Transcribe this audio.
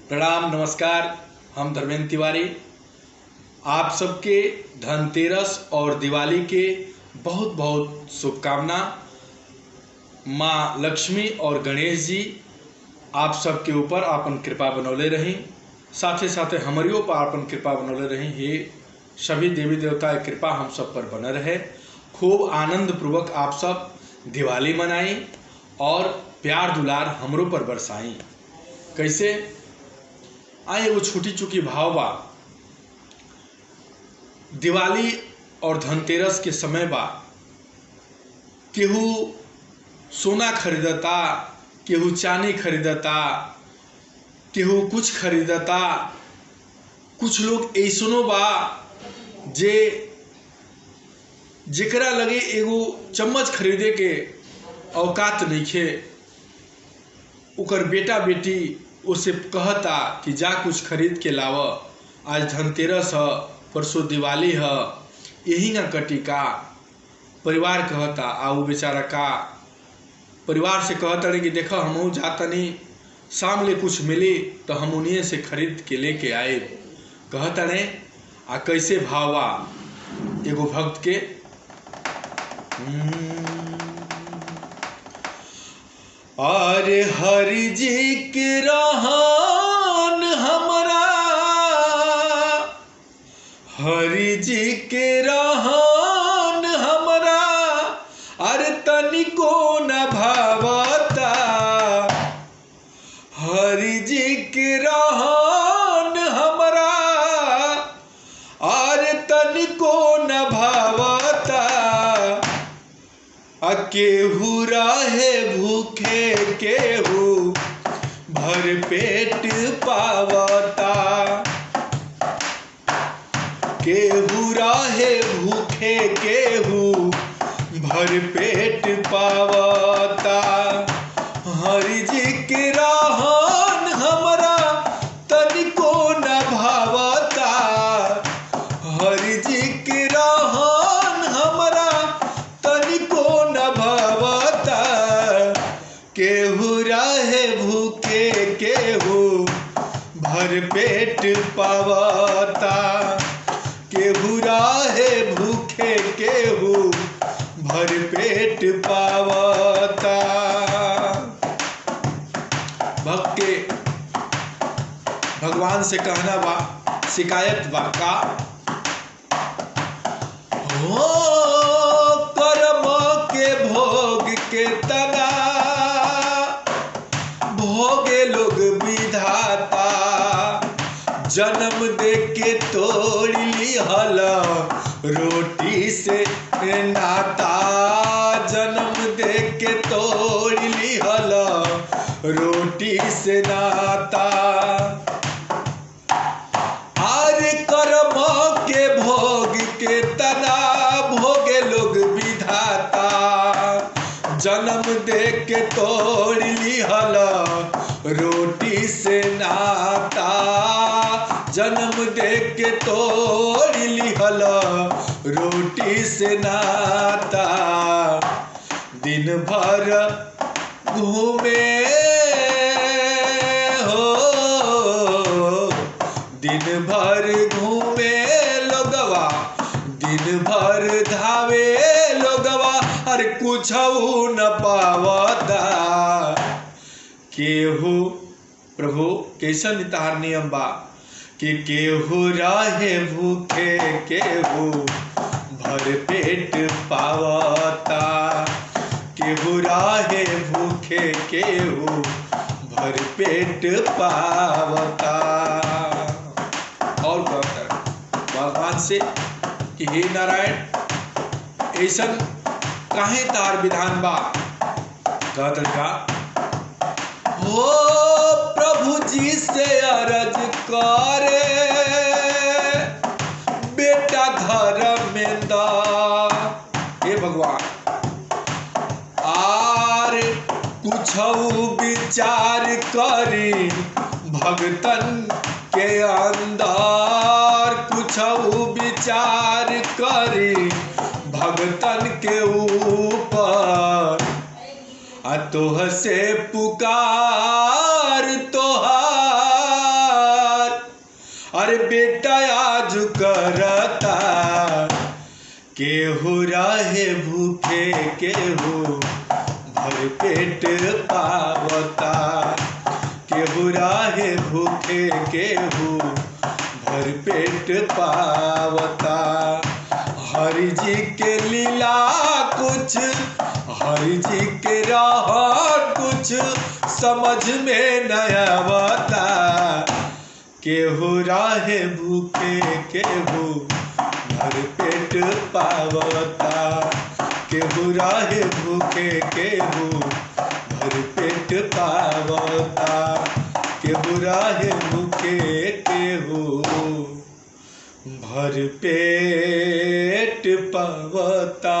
प्रणाम नमस्कार। हम धर्मेंद्र तिवारी आप सबके धनतेरस और दिवाली के बहुत बहुत शुभकामना। माँ लक्ष्मी और गणेश जी आप सबके ऊपर आपन कृपा बनौले रही, साथे साथे हमरियों पर आपन कृपा बनौले रही। हे सभी देवी देवता की कृपा हम सब पर बना रहे। खूब आनंद पूर्वक आप सब दिवाली मनाई और प्यार दुलार हमरों पर बरसाई। कैसे आए एगो छोटी चुकी भाव बा। दिवाली और धनतेरस के समय बा, केहू सोना खरीदता, केहू चांदी खरीदता, केहू कुछ खरीदता। कुछ लोग ऐसनो बा जेकरा लगे एगो चम्मच खरीदे के औकात नइखे, ओकर बेटा बेटी उसे कहता कि जा कुछ खरीद के लाव, आज धनतेरस है, परसों दिवाली है, यही ना कटी का। परिवार कहता आ वो बेचारा का परिवार से कहता नहीं कि देखो हमहू जातनी, शाम ले कुछ मिली तो हम उन्हीं से खरीद के लेके आए। कहता नहीं आ कैसे भावा एगो भक्त के अरे हरि जी के रहन हमरा, हरि जी के रहन हमरा, अरे तनिको न भावता। हरि जी के रहन हमरा, अरे तनिको न भावता। केहू रहे भूखे, केहू भर पेट पावता। केहू रहे भूखे, केहू भर पेट पावता। हरि जी के रहन हमरा तनिको न भावता। हरि जी के रहन हमरा तनिको न भावता। केहू रहे भूखे, केहू भर पेट पावता। केहू रहे भूखे, केहू भर पेट पावता। भक्त के भगवान से कहना बा, शिकायत बा का हो कर्म के भोग के तना, भोगे लोग विधाता। जन्म दे के तोड़ लिहल रोटी से नाता। जन्म दे के तोड़ लिहल रोटी से नाता। आरे कर्म के भोग के तना, भोगे लोग विधाता। जन्म दे के तोड़ लिहल रोटी से नाता। जन्म दे के तोड़ लिहल रोटी से नाता। दिन भर घूमे हो, दिन भर घूमे लोगवा, दिन भर धावे लोगवा, हर कुछ न पावता। केहू प्रभु कैसन तार नियम बा कि केहू रहे भूखे, केहू भर पेट पावता। केहू रहे भूखे, केहू भर पेट पावता। और भगवान से कि हे नारायण ऐसन काहे तार विधान बा। कहत का हो प्रभु जी से अरज करे, बेटा घर में दा। हे भगवान आर कुछ विचार करी भगतन के अंदर। कुछ विचार करी भगतन के ऊपर। तोह से पुकार तोहार अरे बेटा आज करता, केहू रहे भूखे केहू भर पेट पावता, केहू रहे भूखे केहू भर पेट पावता। हरि जी के लीला कुछ, हरि जी के राह कुछ समझ में न आवता, केहू राहे भूखे केहू भर पेट पावता, केहू राहे भूखे केहू भर पेट पावता, केहू राहे भूखे केहू भर पेट पावता।